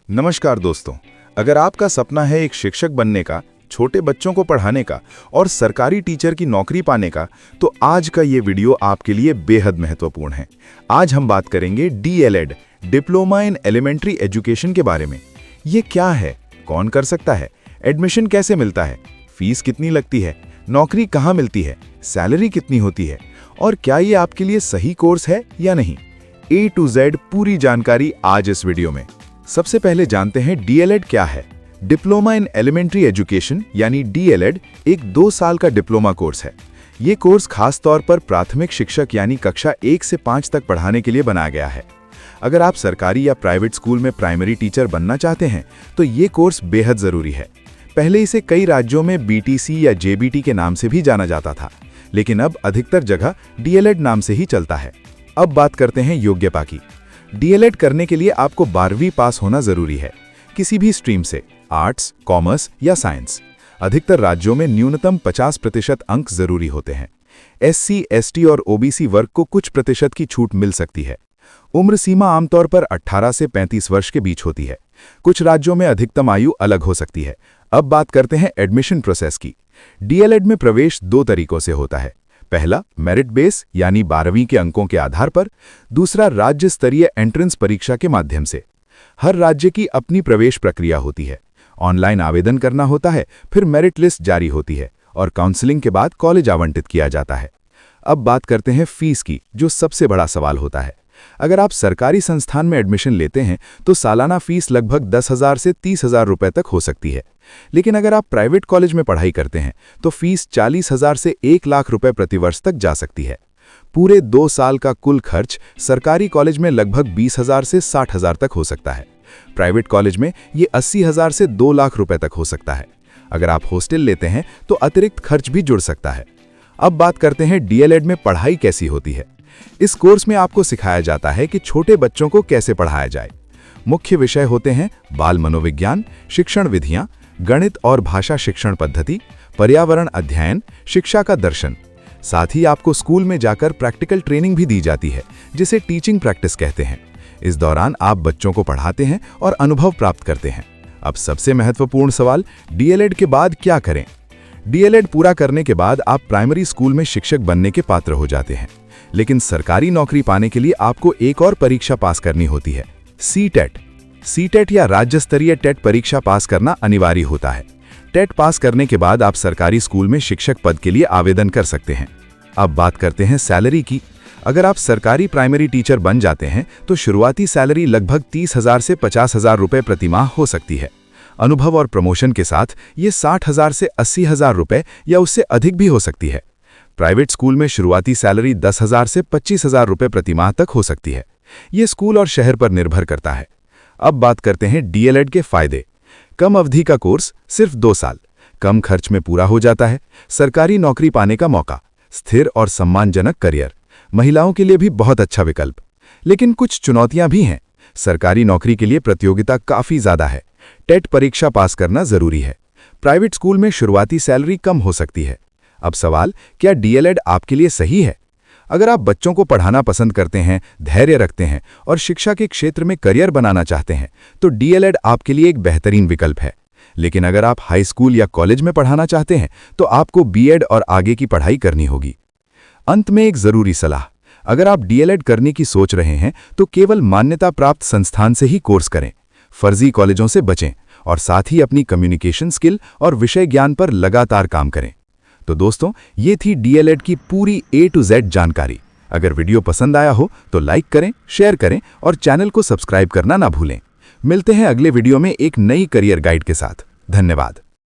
नमस्कार दोस्तों, अगर आपका सपना है एक शिक्षक बनने का, छोटे बच्चों को पढ़ाने का और सरकारी टीचर की नौकरी पाने का, तो आज का ये वीडियो आपके लिए बेहद महत्वपूर्ण है। आज हम बात करेंगे DLED, diploma in elementary education के बारे में। ये क्या है, कौन कर सकता है, एडमिशन कैसे मिलता है, फीस कितनी लगती है, नौकरी कहाँ मिलती है, सैलरी कितनी होती है और क्या ये आपके लिए सही कोर्स है या नहीं। A to Z पूरी जानकारी आज इस वीडियो में। सबसे पहले जानते हैं DLED क्या है। डिप्लोमा इन एलिमेंट्री एजुकेशन यानी DLED एक 2 साल का डिप्लोमा कोर्स है। ये कोर्स खास तौर पर प्राथमिक शिक्षक यानी कक्षा 1 से 5 तक पढ़ाने के लिए बनाया गया है। अगर आप सरकारी या प्राइवेट स्कूल में प्राइमरी टीचर बनना चाहते हैं तो ये कोर्स बेहद ज़रूरी है। पहले इसे कई राज्यों में BTC या JBT के नाम से भी जाना जाता था, लेकिन अब अधिकतर जगह DLED नाम से ही चलता है। अब बात करते हैं योग्यता की। DLED करने के लिए आपको 12वीं पास होना जरूरी है, किसी भी स्ट्रीम से, आर्ट्स, कॉमर्स या साइंस। अधिकतर राज्यों में न्यूनतम 50% अंक जरूरी होते हैं। SC, ST और OBC वर्ग को कुछ प्रतिशत की छूट मिल सकती है। उम्र सीमा आमतौर पर 18 से 35 वर्ष के बीच होती है। कुछ राज्यों में अधिकतम आयु अलग हो सकती है। अब बात करते हैं एडमिशन प्रोसेस की। DLED में प्रवेश 2 तरीकों से होता है। पहला, मेरिट बेस यानी 12वीं के अंकों के आधार पर। दूसरा, राज्य स्तरीय एंट्रेंस परीक्षा के माध्यम से। हर राज्य की अपनी प्रवेश प्रक्रिया होती है। ऑनलाइन आवेदन करना होता है, फिर मेरिट लिस्ट जारी होती है और काउंसलिंग के बाद कॉलेज आवंटित किया जाता है। अब बात करते हैं फीस की, जो सबसे बड़ा सवाल होता है। अगर आप सरकारी संस्थान में एडमिशन लेते हैं तो सालाना फीस लगभग 10,000 से 30,000 रुपए तक हो सकती है। लेकिन अगर आप प्राइवेट कॉलेज में पढ़ाई करते हैं तो फीस 40,000 से 1 लाख रुपए प्रतिवर्ष तक जा सकती है। पूरे 2 साल का कुल खर्च सरकारी कॉलेज में लगभग 20,000 से 60,000 तक हो सकता है। प्राइवेट कॉलेज में ये 80,000 से 2 लाख रुपए तक हो सकता है। अगर आप हॉस्टल लेते हैं तो अतिरिक्त खर्च भी जुड़ सकता है। अब बात करते हैं DLED में पढ़ाई कैसी होती है। इस कोर्स में आपको सिखाया जाता है कि छोटे बच्चों को कैसे पढ़ाया जाए। मुख्य विषय होते हैं बाल मनोविज्ञान, शिक्षण विधियां, गणित और भाषा शिक्षण पद्धति, पर्यावरण अध्ययन, शिक्षा का दर्शन। साथ ही आपको स्कूल में जाकर प्रैक्टिकल ट्रेनिंग भी दी जाती है, जिसे टीचिंग प्रैक्टिस कहते हैं। इस दौरान आप बच्चों को पढ़ाते हैं और अनुभव प्राप्त करते हैं। अब सबसे महत्वपूर्ण सवाल, DLED के बाद क्या करें। DLED पूरा करने के बाद आप प्राइमरी स्कूल में शिक्षक बनने के पात्र हो जाते हैं, लेकिन सरकारी नौकरी पाने के लिए आपको एक और परीक्षा पास करनी होती है, CTET या राज्य स्तरीय टेट परीक्षा पास करना अनिवार्य होता है। टेट पास करने के बाद आप सरकारी स्कूल में शिक्षक पद के लिए आवेदन कर सकते हैं। अब बात करते हैं सैलरी की। अगर आप सरकारी प्राइमरी टीचर बन जाते हैं तो शुरुआती सैलरी लगभग 30,000 से 50,000 रुपए प्रति माह हो सकती है। अनुभव और प्रमोशन के साथ ये 60,000 से 80,000 रुपए या उससे अधिक भी हो सकती है। प्राइवेट स्कूल में शुरुआती सैलरी 10,000 से 25,000 रुपए प्रति माह तक हो सकती है। ये स्कूल और शहर पर निर्भर करता है। अब बात करते हैं DLED के फायदे। कम अवधि का कोर्स, सिर्फ 2 साल, कम खर्च में पूरा हो जाता है, सरकारी नौकरी पाने का मौका, स्थिर और सम्मानजनक करियर, महिलाओं के लिए भी बहुत अच्छा विकल्प। लेकिन कुछ चुनौतियां भी हैं। सरकारी नौकरी के लिए प्रतियोगिता काफी ज्यादा है। टेट परीक्षा पास करना जरूरी है। प्राइवेट स्कूल में शुरुआती सैलरी कम हो सकती है। अब सवाल, क्या DLED आपके लिए सही है? अगर आप बच्चों को पढ़ाना पसंद करते हैं, धैर्य रखते हैं और शिक्षा के क्षेत्र में करियर बनाना चाहते हैं तो DLED आपके लिए एक बेहतरीन विकल्प है। लेकिन अगर आप हाई स्कूल या कॉलेज में पढ़ाना चाहते हैं तो आपको BEd और आगे की पढ़ाई करनी होगी। अंत में एक जरूरी सलाह, अगर आप DLED करने की सोच रहे हैं तो केवल मान्यता प्राप्त संस्थान से ही कोर्स करें। फर्जी कॉलेजों से बचें और साथ ही अपनी कम्युनिकेशन स्किल और विषय ज्ञान पर लगातार काम करें। तो दोस्तों, ये थी DLED की पूरी A to Z जानकारी। अगर वीडियो पसंद आया हो तो लाइक करें, शेयर करें और चैनल को सब्सक्राइब करना ना भूलें। मिलते हैं अगले वीडियो में एक नई करियर गाइड के साथ। धन्यवाद।